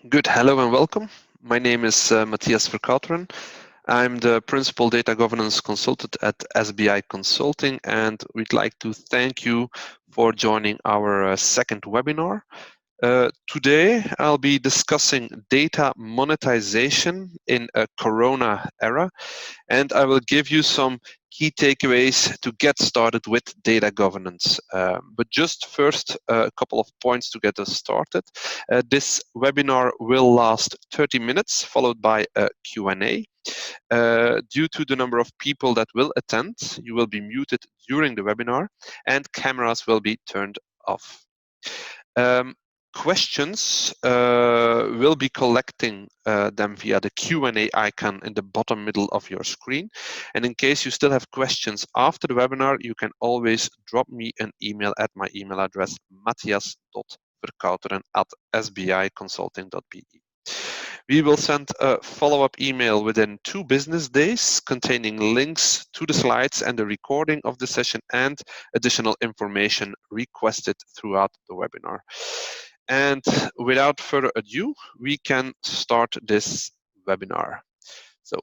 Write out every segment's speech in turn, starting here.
Good, hello and welcome. My name is Mathias Vercauteren. I'm the Principal Data Governance Consultant at SBI Consulting, and we'd like to thank you for joining our second webinar. Today, I'll be discussing data monetization in a Corona era, and I will give you some key takeaways to get started with data governance. But just first, a couple of points to get us started. This webinar will last 30 minutes, followed by a Q&A. Due to the number of people that will attend, you will be muted during the webinar, and cameras will be turned off. Questions will be collecting them via the Q&A icon in the bottom middle of your screen. And in case you still have questions after the webinar, you can always drop me an email at my email address, matthias.vercauteren@sbiconsulting.be. We will send a follow-up email within 2 business days containing links to the slides and the recording of the session and additional information requested throughout the webinar. And without further ado, we can start this webinar. So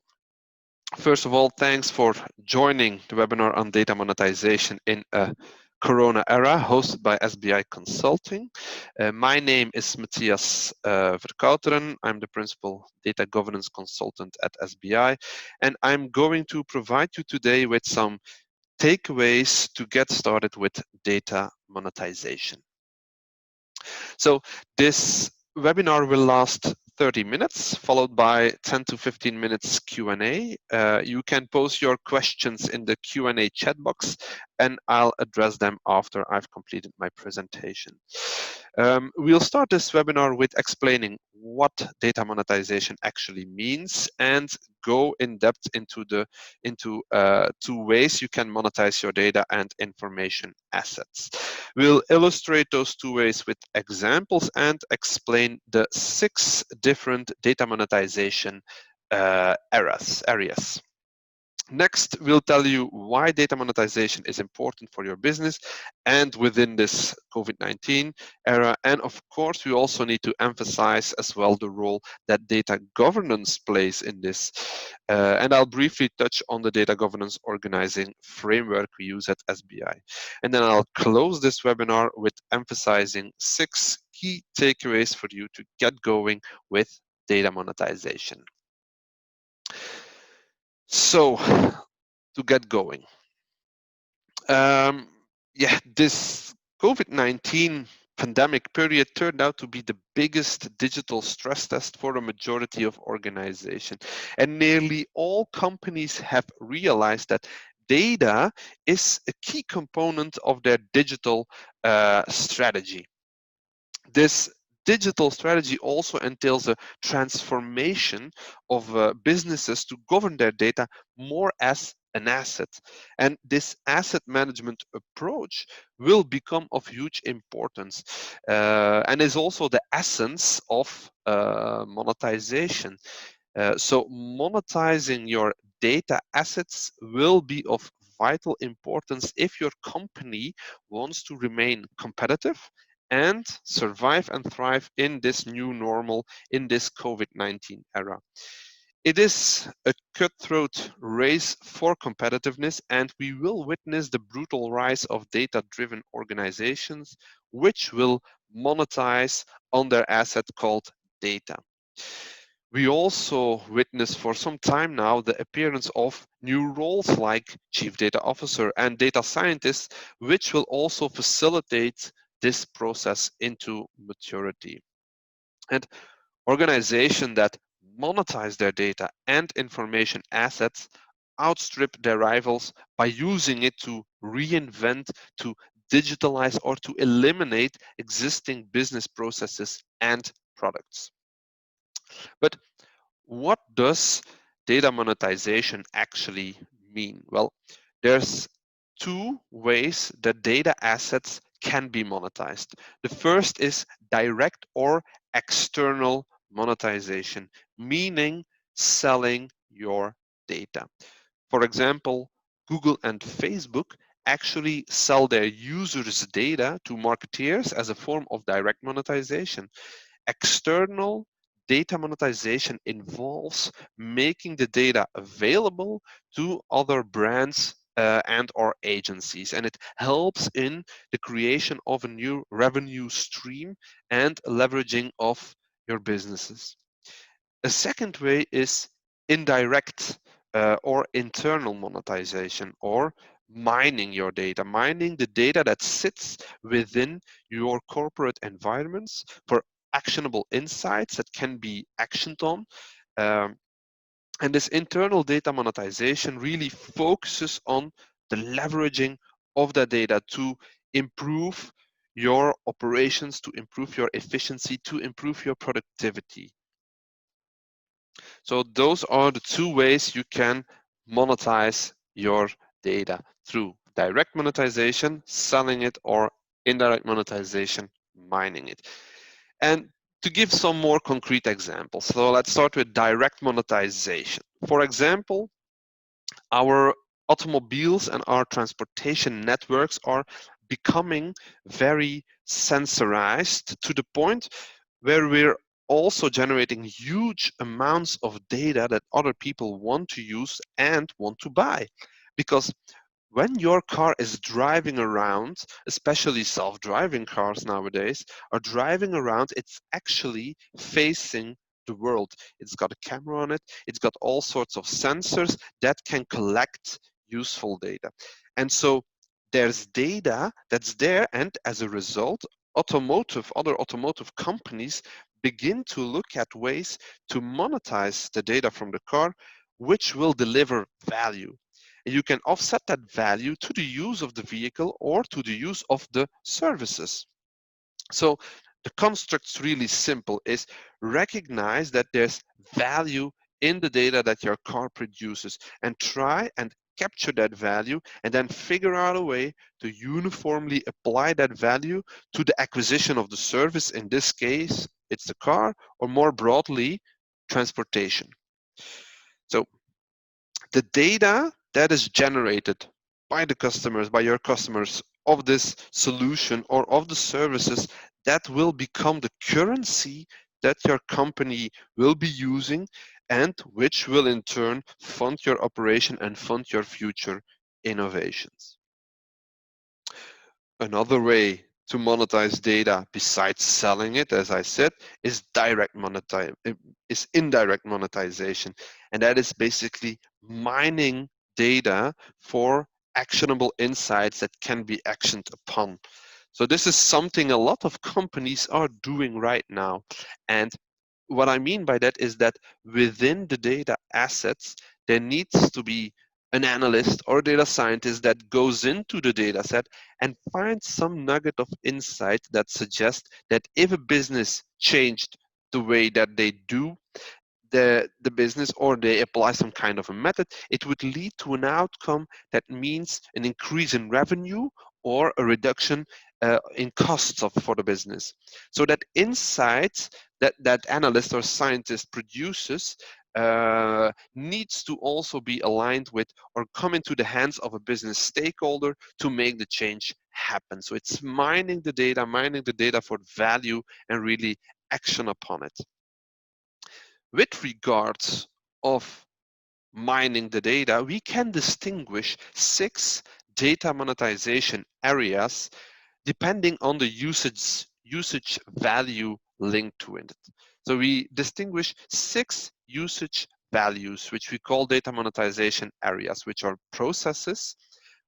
first of all, thanks for joining the webinar on data monetization in a Corona era, hosted by SBI Consulting. My name is Mathias Vercauteren. I'm the Principal Data Governance Consultant at SBI, and I'm going to provide you today with some takeaways to get started with data monetization. So this webinar will last 30 minutes, followed by 10 to 15 minutes Q&A. You can post your questions in the Q&A chat box, and I'll address them after I've completed my presentation. We'll start this webinar with explaining what data monetization actually means and go in depth into 2 ways you can monetize your data and information assets. We'll illustrate those 2 ways with examples and explain the 6 different data monetization areas. Next, we'll tell you why data monetization is important for your business and within this COVID-19 era. And of course, we also need to emphasize as well the role that data governance plays in this. And I'll briefly touch on the data governance organizing framework we use at SBI. And then I'll close this webinar with emphasizing 6 key takeaways for you to get going with data monetization. So, to get going, this COVID-19 pandemic period turned out to be the biggest digital stress test for a majority of organizations. And nearly all companies have realized that data is a key component of their digital strategy. This digital strategy also entails a transformation of businesses to govern their data more as an asset. And this asset management approach will become of huge importance and is also the essence of monetization. So monetizing your data assets will be of vital importance if your company wants to remain competitive and survive and thrive in this new normal, in this COVID-19 era. It is a cutthroat race for competitiveness, and we will witness the brutal rise of data-driven organizations, which will monetize on their asset called data. We also witness for some time now the appearance of new roles like chief data officer and data scientist, which will also facilitate this process into maturity. And organizations that monetize their data and information assets outstrip their rivals by using it to reinvent, to digitalize, or to eliminate existing business processes and products. But what does data monetization actually mean? Well, there's 2 ways that data assets can be monetized. The first is direct or external monetization, meaning selling your data. For example, Google and Facebook actually sell their users' data to marketeers as a form of direct monetization. External data monetization involves making the data available to other brands and or agencies, and it helps in the creation of a new revenue stream and leveraging of your businesses. A second way is indirect or internal monetization, or mining your data, mining the data that sits within your corporate environments for actionable insights that can be actioned on. Um, and this internal data monetization really focuses on the leveraging of that data to improve your operations, to improve your efficiency, to improve your productivity. So those are the two ways you can monetize your data: through direct monetization, selling it, or indirect monetization, mining it. And to give some more concrete examples, so let's start with direct monetization. For example, our automobiles and our transportation networks are becoming very sensorized to the point where we're also generating huge amounts of data that other people want to use and want to buy. Because when your car is driving around, especially self-driving cars nowadays, are driving around, it's actually facing the world. It's got a camera on it, it's got all sorts of sensors that can collect useful data. And so there's data that's there, and as a result, other automotive companies begin to look at ways to monetize the data from the car, which will deliver value. And you can offset that value to the use of the vehicle or to the use of the services. So the construct's really simple: is recognize that there's value in the data that your car produces, and try and capture that value, and then figure out a way to uniformly apply that value to the acquisition of the service. In this case, it's the car, or more broadly, transportation. So the data that is generated by the customers, by your customers, of this solution or of the services, that will become the currency that your company will be using, and which will in turn fund your operation and fund your future innovations. Another way to monetize data besides selling it, as I said, is indirect monetization. And that is basically mining data for actionable insights that can be actioned upon. So this is something a lot of companies are doing right now. And what I mean by that is that within the data assets, there needs to be an analyst or data scientist that goes into the data set and finds some nugget of insight that suggests that if a business changed the way that they do the business, or they apply some kind of a method, it would lead to an outcome that means an increase in revenue or a reduction in costs for the business. So that insight that analyst or scientist produces needs to also be aligned with or come into the hands of a business stakeholder to make the change happen. So it's mining the data for value and really action upon it. With regards of mining the data, we can distinguish 6 data monetization areas depending on the usage value linked to it. So we distinguish 6 usage values, which we call data monetization areas, which are processes,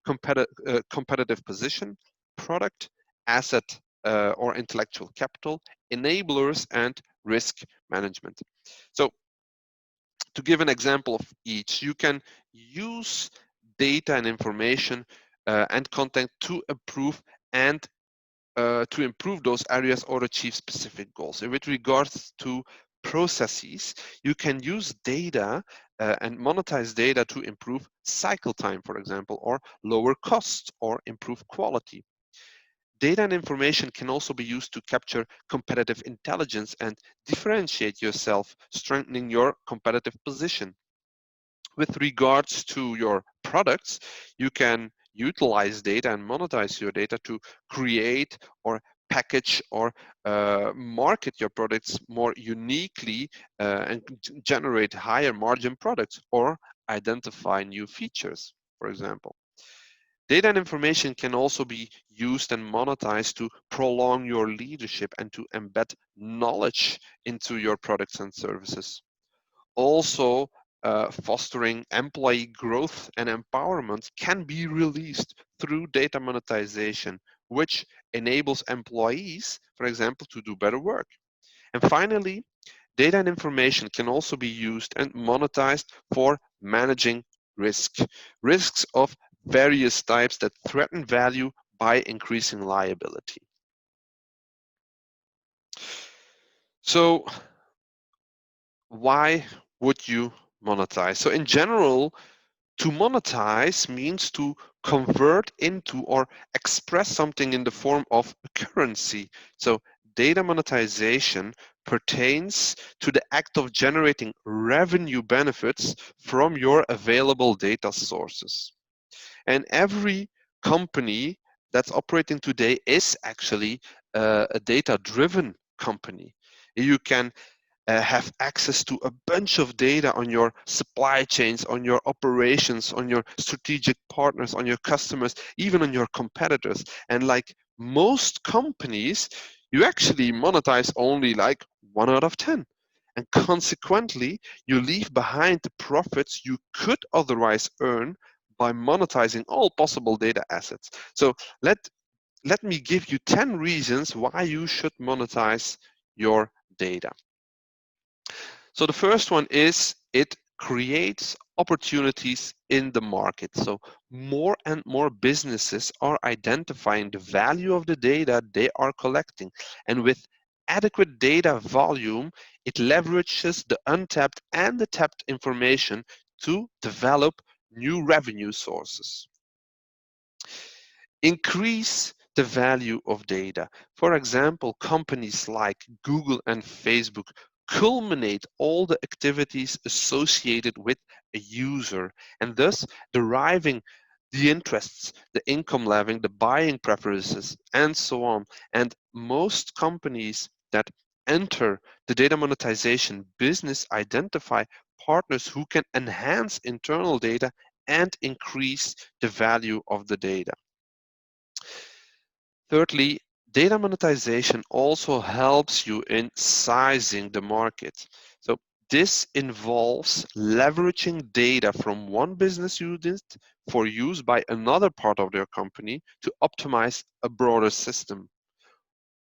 competitive position, product, asset or intellectual capital, enablers, and risk management. So to give an example of each, you can use data and information and content to improve those areas or achieve specific goals. And with regards to processes, you can use data and monetize data to improve cycle time, for example, or lower costs or improve quality. Data and information can also be used to capture competitive intelligence and differentiate yourself, strengthening your competitive position. With regards to your products, you can utilize data and monetize your data to create or package or market your products more uniquely and generate higher margin products, or identify new features, for example. Data and information can also be used and monetized to prolong your leadership and to embed knowledge into your products and services. Also, fostering employee growth and empowerment can be released through data monetization, which enables employees, for example, to do better work. And finally, data and information can also be used and monetized for managing risk. Risks of various types that threaten value by increasing liability. So, why would you monetize? So, in general, to monetize means to convert into or express something in the form of currency. So data monetization pertains to the act of generating revenue benefits from your available data sources. And every company that's operating today is actually a data-driven company. You can have access to a bunch of data on your supply chains, on your operations, on your strategic partners, on your customers, even on your competitors. And like most companies, you actually monetize only like 1 out of 10. And consequently, you leave behind the profits you could otherwise earn by monetizing all possible data assets. So let me give you 10 reasons why you should monetize your data. So the first one is it creates opportunities in the market. So more and more businesses are identifying the value of the data they are collecting. And with adequate data volume, it leverages the untapped and the tapped information to develop new revenue sources. Increase the value of data. For example, companies like Google and Facebook culminate all the activities associated with a user and thus deriving the interests, the income level, the buying preferences, and so on. And most companies that enter the data monetization business identify partners who can enhance internal data and increase the value of the data. Thirdly, data monetization also helps you in sizing the market. So this involves leveraging data from one business unit for use by another part of their company to optimize a broader system.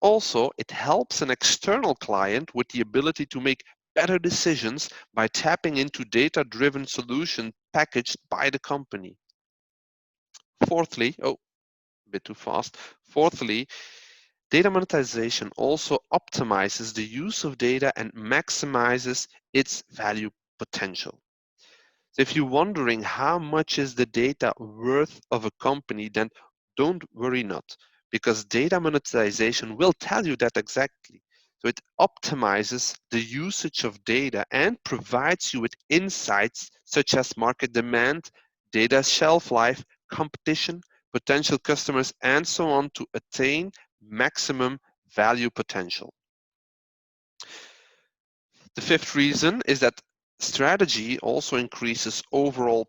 Also, it helps an external client with the ability to make better decisions by tapping into data-driven solutions packaged by the company. Fourthly, a bit too fast. Fourthly, data monetization also optimizes the use of data and maximizes its value potential. So if you're wondering how much is the data worth of a company, then don't worry not, because data monetization will tell you that exactly. So it optimizes the usage of data and provides you with insights such as market demand, data shelf life, competition, potential customers, and so on to attain maximum value potential. The fifth reason is that strategy also increases overall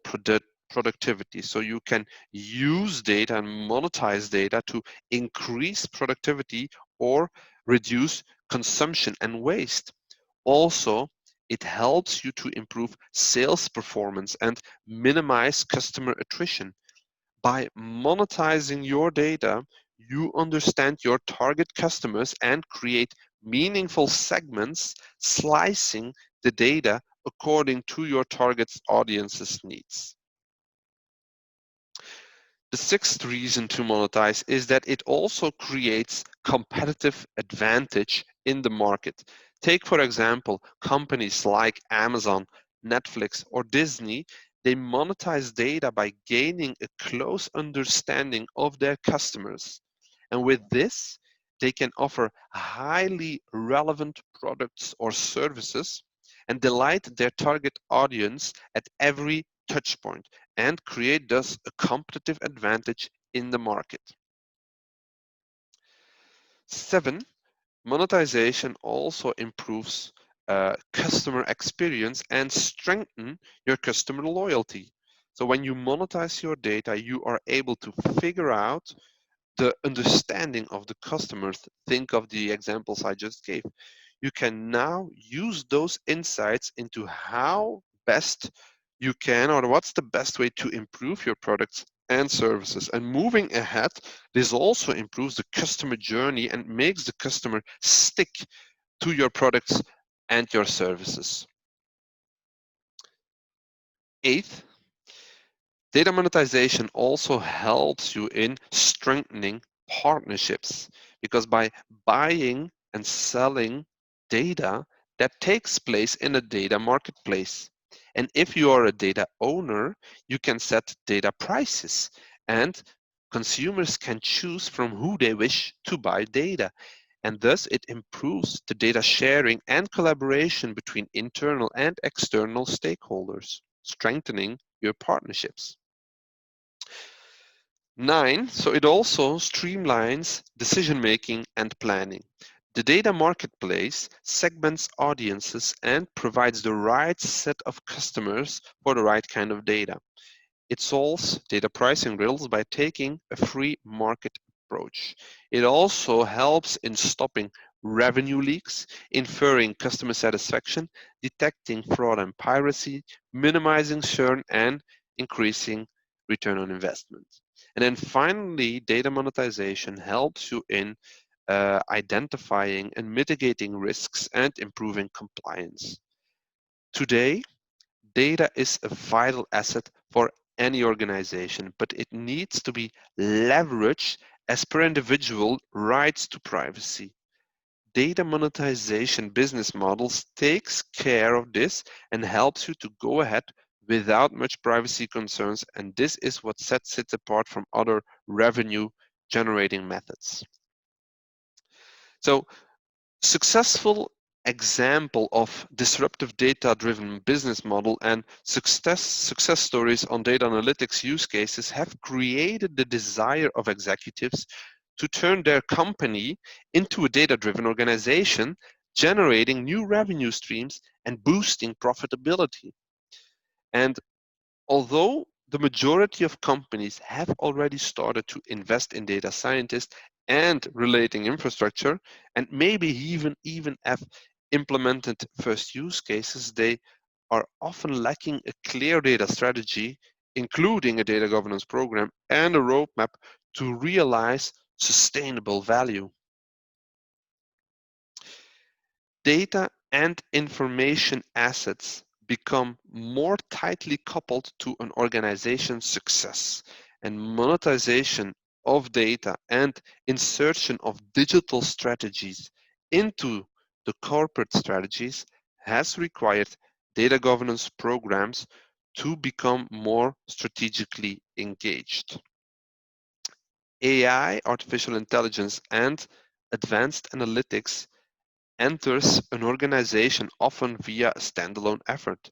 productivity. So you can use data and monetize data to increase productivity or reduce consumption and waste. Also, it helps you to improve sales performance and minimize customer attrition. By monetizing your data, you understand your target customers and create meaningful segments, slicing the data according to your target audience's needs. The sixth reason to monetize is that it also creates competitive advantage in the market. Take, for example, companies like Amazon, Netflix, or Disney. They monetize data by gaining a close understanding of their customers. And with this, they can offer highly relevant products or services and delight their target audience at every touch point and create thus a competitive advantage in the market. 7, monetization also improves customer experience and strengthen your customer loyalty. So when you monetize your data, you are able to figure out the understanding of the customers. Think of the examples I just gave. You can now use those insights into how best you can, or what's the best way to improve your products and services. And moving ahead, this also improves the customer journey and makes the customer stick to your products and your services. Eighth, data monetization also helps you in strengthening partnerships, because by buying and selling data, that takes place in a data marketplace. And if you are a data owner, you can set data prices, and consumers can choose from who they wish to buy data. And thus it improves the data sharing and collaboration between internal and external stakeholders, strengthening your partnerships. 9, so it also streamlines decision making and planning. The data marketplace segments audiences and provides the right set of customers for the right kind of data. It solves data pricing riddles by taking a free market approach. It also helps in stopping revenue leaks, inferring customer satisfaction, detecting fraud and piracy, minimizing churn, and increasing return on investment. And then finally, data monetization helps you in identifying and mitigating risks and improving compliance. Today, data is a vital asset for any organization, but it needs to be leveraged as per individual rights to privacy. Data monetization business models takes care of this and helps you to go ahead without much privacy concerns, and this is what sets it apart from other revenue generating methods. So successful example of disruptive data-driven business model and success stories on data analytics use cases have created the desire of executives to turn their company into a data-driven organization, generating new revenue streams and boosting profitability. And although the majority of companies have already started to invest in data scientists and relating infrastructure, and maybe even have implemented first use cases, they are often lacking a clear data strategy, including a data governance program and a roadmap to realize sustainable value. Data and information assets become more tightly coupled to an organization's success, and monetization of data and insertion of digital strategies into the corporate strategies has required data governance programs to become more strategically engaged. AI, artificial intelligence, and advanced analytics enters an organization often via a standalone effort,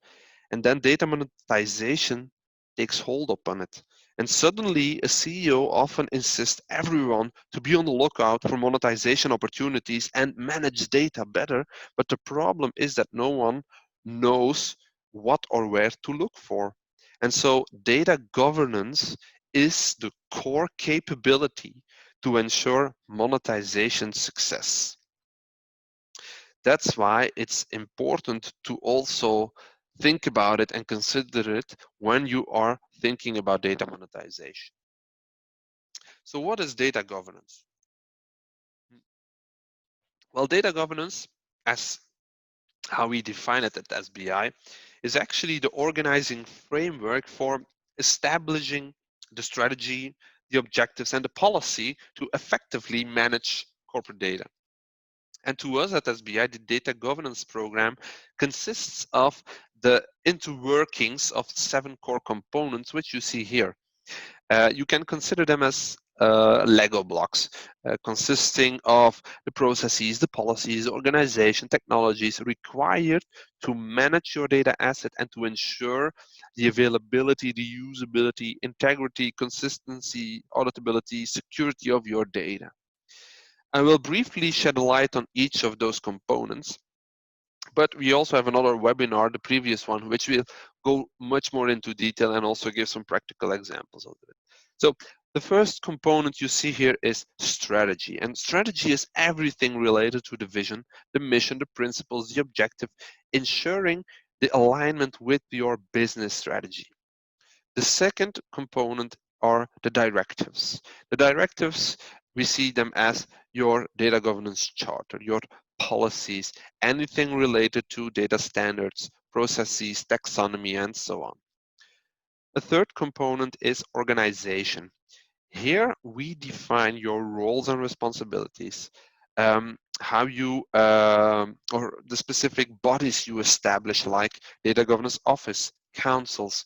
and then data monetization takes hold upon it. And suddenly, a CEO often insists everyone to be on the lookout for monetization opportunities and manage data better. But the problem is that no one knows what or where to look for. And so, data governance is the core capability to ensure monetization success. That's why it's important to also think about it and consider it when you are thinking about data monetization. So what is data governance? Well, data governance, as how we define it at SBI, is actually the organizing framework for establishing the strategy, the objectives, and the policy to effectively manage corporate data. And to us at SBI, the data governance program consists of the interworkings of 7 core components, which you see here. You can consider them as Lego blocks, consisting of the processes, the policies, organization, technologies required to manage your data asset and to ensure the availability, the usability, integrity, consistency, auditability, security of your data. I will briefly shed a light on each of those components, but we also have another webinar, the previous one, which will go much more into detail and also give some practical examples of it. So the first component you see here is strategy. And strategy is everything related to the vision, the mission, the principles, the objective, ensuring the alignment with your business strategy. The second component are the directives. The directives, we see them as your data governance charter, your policies, anything related to data standards, processes, taxonomy, and so on. The third component is organization. Here we define your roles and responsibilities, how you, or the specific bodies you establish, like data governance office, councils.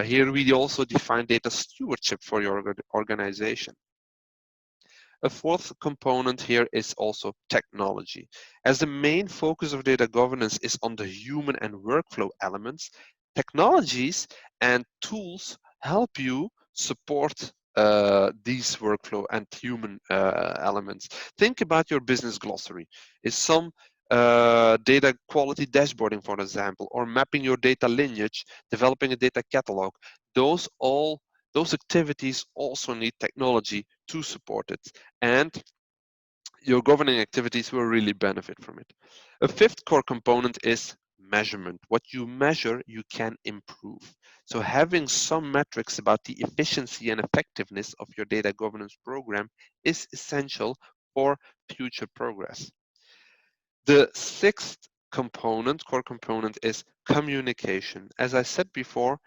Here we also define data stewardship for your organization. A fourth component here is also technology. As the main focus of data governance is on the human and workflow elements, technologies and tools help you support these workflow and human elements. Think about your business glossary. Is some data quality dashboarding, for example, or mapping your data lineage, developing a data catalog. Those activities also need technology to support it, and your governing activities will really benefit from it. A fifth core component is measurement. What you measure, you can improve. So having some metrics about the efficiency and effectiveness of your data governance program is essential for future progress. The sixth component, core component, is communication. As I said before,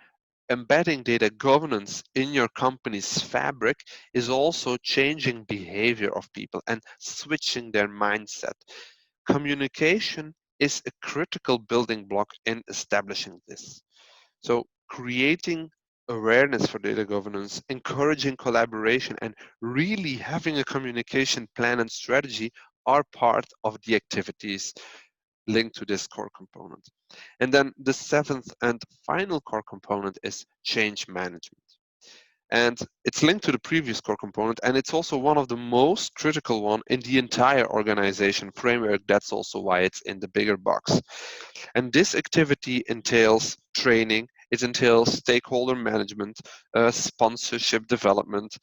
embedding data governance in your company's fabric is also changing behavior of people and switching their mindset. Communication is a critical building block in establishing this. So creating awareness for data governance, encouraging collaboration, and really having a communication plan and strategy are part of the activities linked to this core component. And then the seventh and final core component is change management. And it's linked to the previous core component, and it's also one of the most critical one in the entire organization framework. That's also why it's in the bigger box. And this activity entails training, it entails stakeholder management, sponsorship development,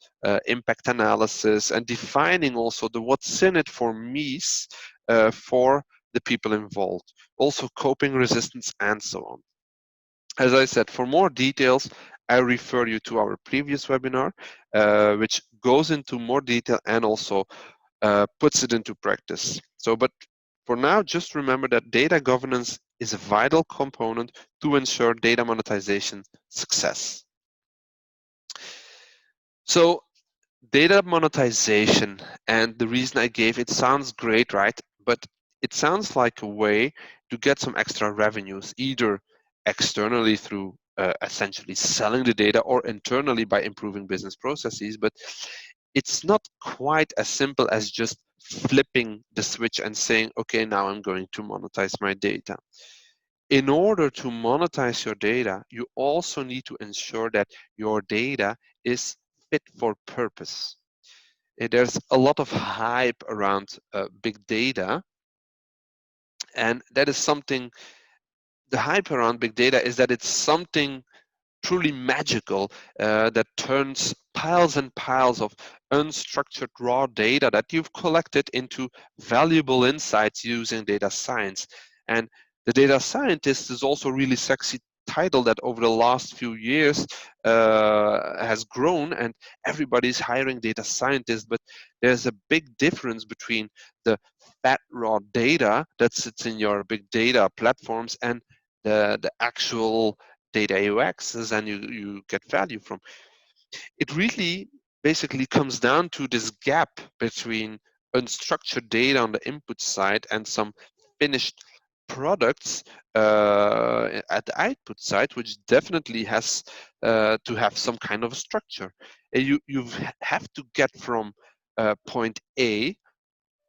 impact analysis, and defining also the what's in it for me's for the people involved, also coping resistance, and so on. As I said, for more details, I refer you to our previous webinar, which goes into more detail and also puts it into practice. So, but for now, just remember that data governance is a vital component to ensure data monetization success. So, data monetization, and the reason I gave it sounds great, right? But it sounds like a way to get some extra revenues, either externally through essentially selling the data, or internally by improving business processes. But it's not quite as simple as just flipping the switch and saying, okay, now I'm going to monetize my data. In order to monetize your data, you also need to ensure that your data is fit for purpose. There's a lot of hype around big data, and that is something, the hype around big data is that it's something truly magical that turns piles and piles of unstructured raw data that you've collected into valuable insights using data science. And the data scientist is also a really sexy title that over the last few years has grown, and everybody's hiring data scientists, but there's a big difference between the fat raw data that sits in your big data platforms and the actual data you access and you get value from. It really basically comes down to this gap between unstructured data on the input side and some finished products at the output side, which definitely has to have some kind of structure. You have to get from point A,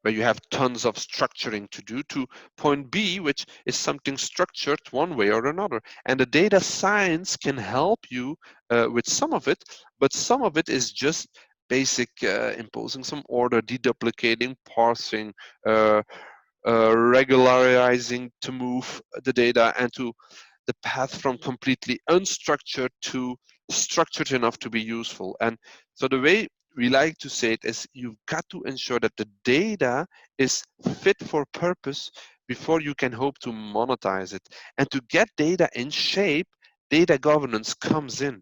where you have tons of structuring to do, to point B, which is something structured one way or another. And the data science can help you with some of it, but some of it is just basic imposing some order, deduplicating, parsing, uh, regularizing to move the data and to the path from completely unstructured to structured enough to be useful. And so the way we like to say it is you've got to ensure that the data is fit for purpose before you can hope to monetize it. And to get data in shape, data governance comes in.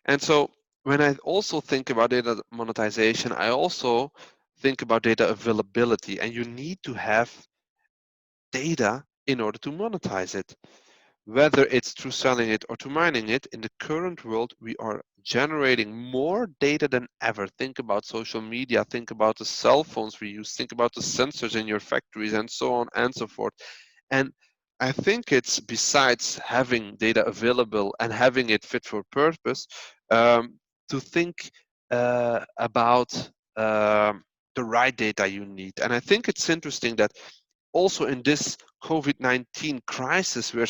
And so when I also think about data monetization, I also think about data availability, and you need to have data in order to monetize it. Whether it's through selling it or to mining it, in the current world, we are generating more data than ever. Think about social media, think about the cell phones we use, think about the sensors in your factories, and so on and so forth. And I think it's besides having data available and having it fit for purpose, to think about the right data you need. And I think it's interesting that also in this COVID-19 crisis, we're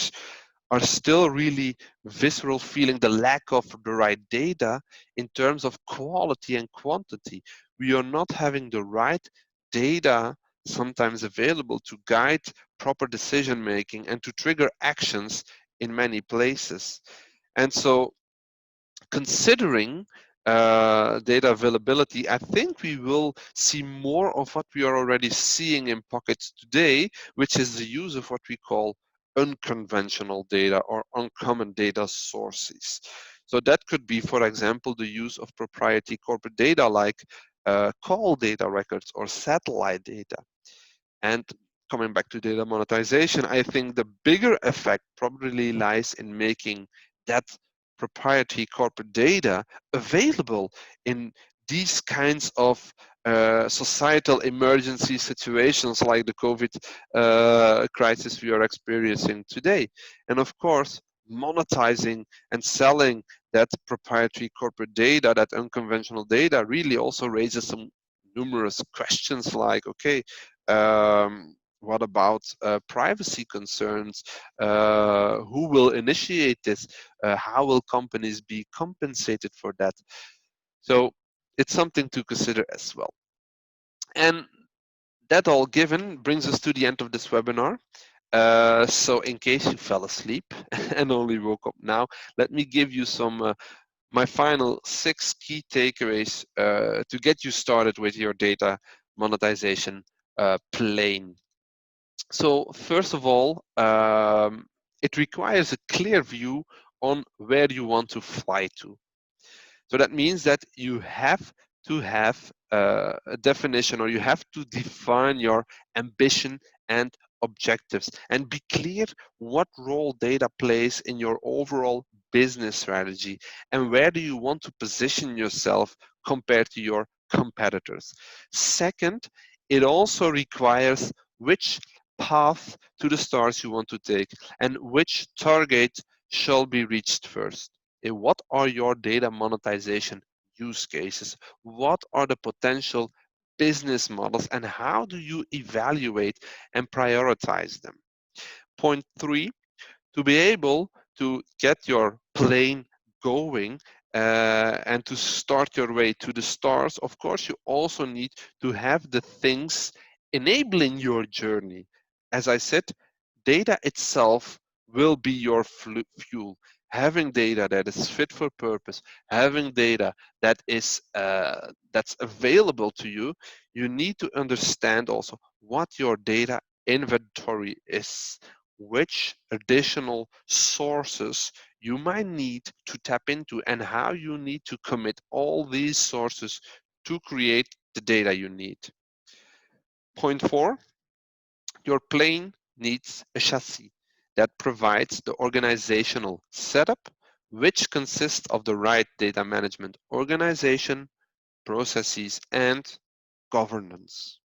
are still really visceral feeling the lack of the right data in terms of quality and quantity. We are not having the right data sometimes available to guide proper decision making and to trigger actions in many places. And so considering data availability, I think we will see more of what we are already seeing in pockets today, which is the use of what we call unconventional data or uncommon data sources. So that could be, for example, the use of proprietary corporate data like call data records or satellite data. And coming back to data monetization, I think the bigger effect probably lies in making that proprietary corporate data available in these kinds of societal emergency situations like the COVID crisis we are experiencing today. And of course, monetizing and selling that proprietary corporate data, that unconventional data, really also raises some numerous questions like, okay, what about privacy concerns? Who will initiate this? How will companies be compensated for that? So it's something to consider as well. And that all given brings us to the end of this webinar. So in case you fell asleep and only woke up now, let me give you some my final 6 key takeaways to get you started with your data monetization plane. So first of all, it requires a clear view on where you want to fly to. So that means that you have to have a definition, or you have to define your ambition and objectives and be clear what role data plays in your overall business strategy and where do you want to position yourself compared to your competitors. Second, it also requires which path to the stars you want to take and which target shall be reached first. What are your data monetization use cases? What are the potential business models and how do you evaluate and prioritize them? Point 3, to be able to get your plane going and to start your way to the stars, of course, you also need to have the things enabling your journey. As I said, data itself will be your fuel. Having data that is fit for purpose, having data that is that's available to you, you need to understand also what your data inventory is, which additional sources you might need to tap into, and how you need to commit all these sources to create the data you need. Point 4, your plane needs a chassis that provides the organizational setup, which consists of the right data management organization, processes, and governance.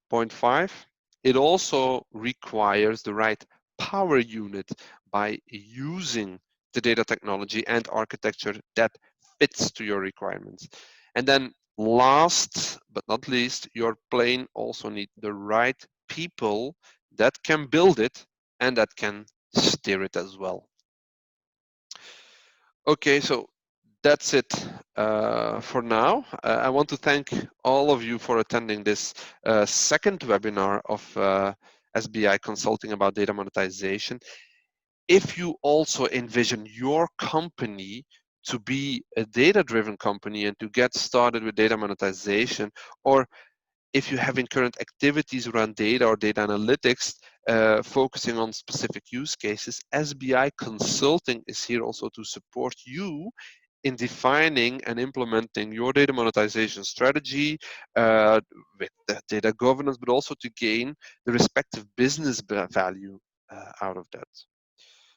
Point 5, it also requires the right power unit by using the data technology and architecture that fits to your requirements. And then last but not least, your plane also needs the right people that can build it and that can steer it as well. Okay, so that's it for now. I want to thank all of you for attending this second webinar of SBI Consulting about data monetization. If you also envision your company to be a data-driven company and to get started with data monetization, or if you're having current activities around data or data analytics, focusing on specific use cases, SBI Consulting is here also to support you in defining and implementing your data monetization strategy with the data governance, but also to gain the respective business value out of that.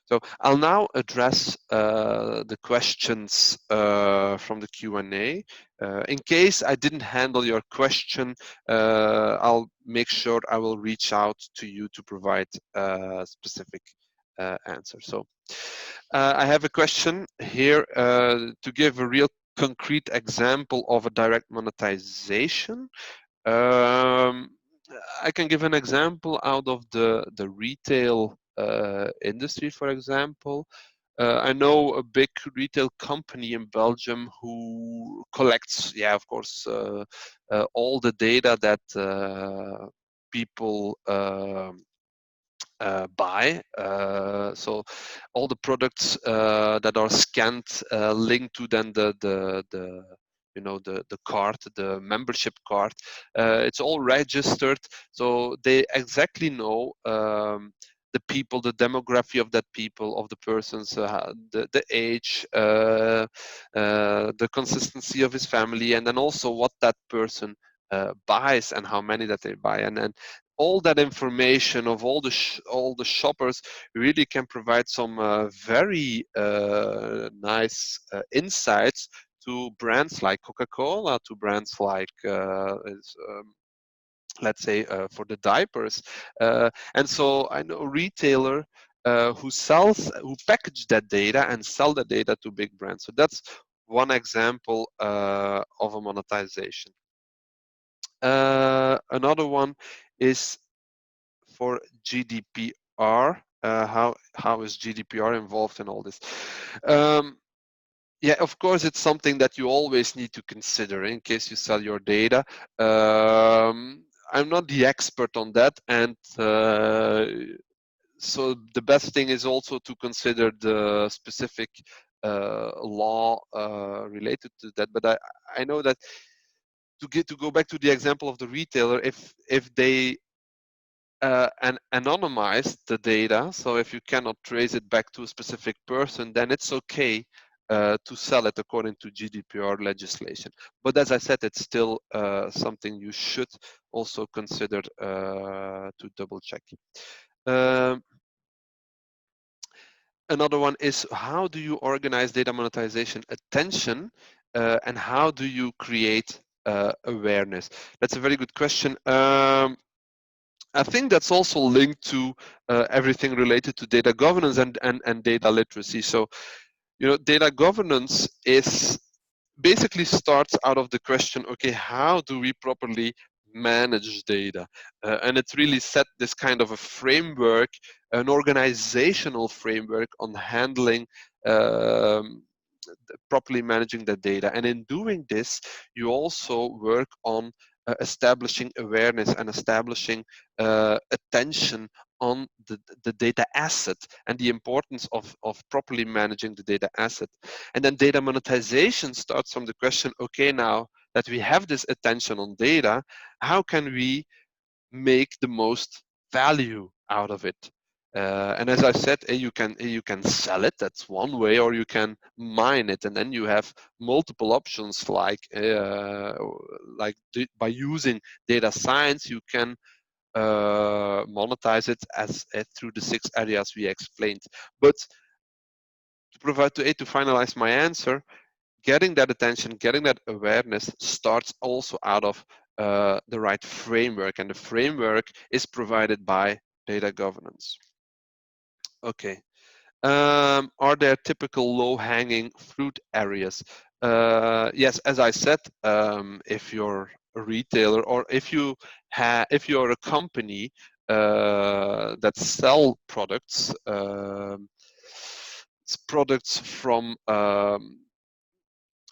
So I'll now address the questions from the Q&A. In case I didn't handle your question, I'll make sure I will reach out to you to provide a specific answer. So I have a question here to give a real concrete example of a direct monetization. Um, I can give an example out of the retail industry, for example. I know a big retail company in Belgium who collects, yeah, of course, all the data that people buy. So all the products that are scanned linked to then the you know the card, the membership card. It's all registered, so they exactly know the people, the demography of that people, of the persons, the age, the consistency of his family, and then also what that person buys and how many that they buy, and all that information of all the shoppers really can provide some very nice insights to brands like Coca-Cola, to brands like let's say for the diapers, and so I know a retailer who package that data and sell the data to big brands. So that's one example of a monetization. Another one is for GDPR. How is GDPR involved in all this? Yeah, of course, it's something that you always need to consider in case you sell your data. I'm not the expert on that, and so the best thing is also to consider the specific law related to that. But I know that to go back to the example of the retailer, if they and anonymize the data. So if you cannot trace it back to a specific person, then it's okay to sell it according to GDPR legislation. But as I said, it's still something you should also consider to double check. Another one is, how do you organize data monetization attention and how do you create awareness? That's a very good question. I think that's also linked to everything related to data governance and data literacy. So, you know, data governance is basically starts out of the question, okay, how do we properly manage data? And it's really set this kind of a framework, an organizational framework on handling properly managing the data. And in doing this, you also work on establishing awareness and establishing attention on the data asset and the importance of properly managing the data asset. And then data monetization starts from the question, okay, now that we have this attention on data, how can we make the most value out of it? And as I said, you can sell it. That's one way, or you can mine it, and then you have multiple options. By using data science, you can monetize it as through the 6 areas we explained. But to finalize my answer, getting that attention, getting that awareness starts also out of the right framework, and the framework is provided by data governance. Okay. Are there typical low-hanging fruit areas? Yes, as I said, if you're a retailer or if you're a company that sell products, products from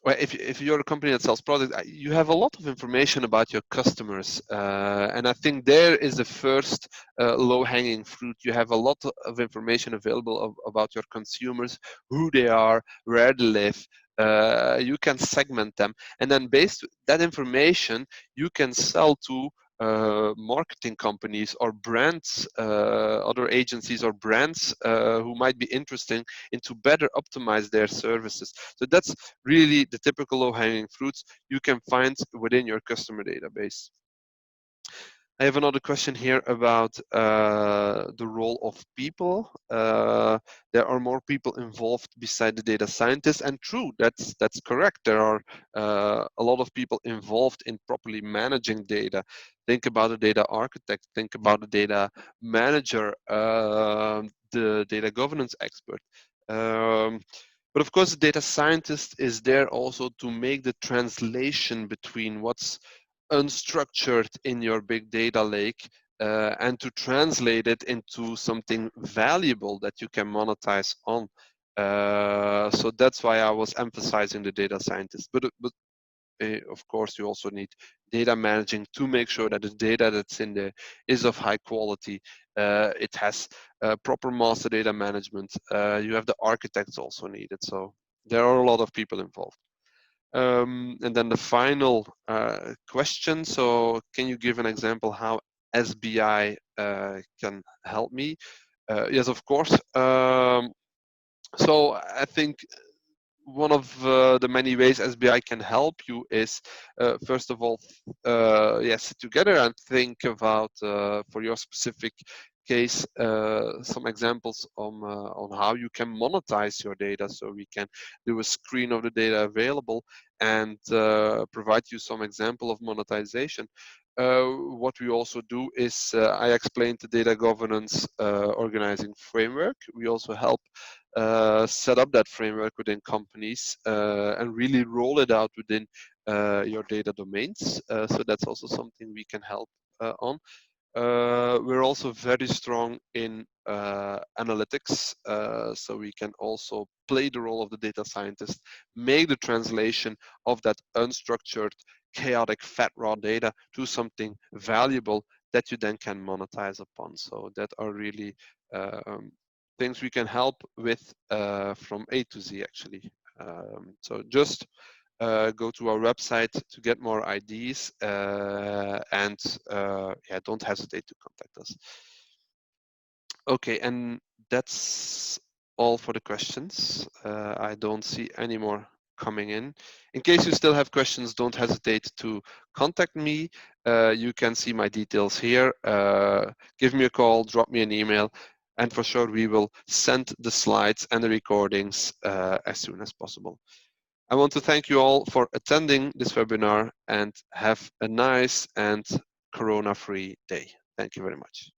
well, if you're a company that sells products, you have a lot of information about your customers, and I think there is the first low-hanging fruit. You have a lot of information available about your consumers, who they are, where they live. You can segment them, and then based that information, you can sell to marketing companies or brands, other agencies or brands who might be interested in to better optimize their services. So that's really the typical low-hanging fruits you can find within your customer database. I have another question here about the role of people. There are more people involved beside the data scientists, and true, that's correct. There are a lot of people involved in properly managing data. Think about a data architect. Think about a data manager, the data governance expert. But of course, the data scientist is there also to make the translation between what's unstructured in your big data lake and to translate it into something valuable that you can monetize on. So that's why I was emphasizing the data scientist. But of course, you also need data managing to make sure that the data that's in there is of high quality. It has proper master data management. You have the architects also needed. So there are a lot of people involved. And then the final question. So can you give an example how SBI can help me? Yes, of course. So I think one of the many ways SBI can help you is, first of all, sit together and think about, for your specific case, some examples on how you can monetize your data. So we can do a screen of the data available and provide you some example of monetization. What we also do is, I explained the data governance organizing framework. We also help set up that framework within companies and really roll it out within your data domains. So that's also something we can help on. We're also very strong in analytics, so we can also play the role of the data scientist, make the translation of that unstructured, chaotic, fat raw data to something valuable that you then can monetize upon. So that are really things we can help with from A to Z, actually. So just go to our website to get more IDs and don't hesitate to contact us. Okay, and that's all for the questions. I don't see any more coming in. In case you still have questions, don't hesitate to contact me. You can see my details here. Give me a call, drop me an email, and for sure we will send the slides and the recordings as soon as possible. I want to thank you all for attending this webinar and have a nice and corona-free day. Thank you very much.